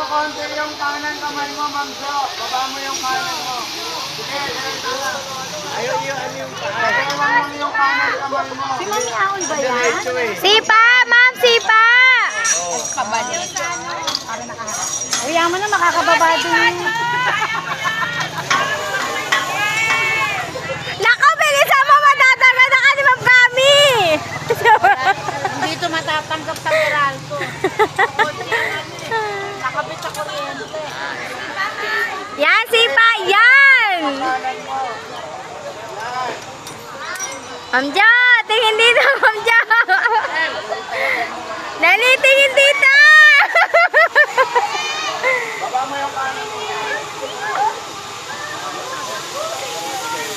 konti yung kanan kamay mo, Ma'am Jo. Baba mo yung kanan mo. Sige, diretso lang. Ayaw iyo, ano yung kanan? Iwan mo yung kanan kamay mo. Si Mami Aon ba yan? Diretso eh. Sipa, ma'am, sipa. Pabalik. Uy, yaman na makakababa din. Nako, bilisan mo, matatagal na ka ni Ma'am Kami. Hindi ito matatanggap sa peral ko. Nakabit sa kuryente. Yan, sipa, yan. Ma'am Jo, tingin dito, Ma'am Jo. Dali, tingin dito. Baba mo yung kanan mo.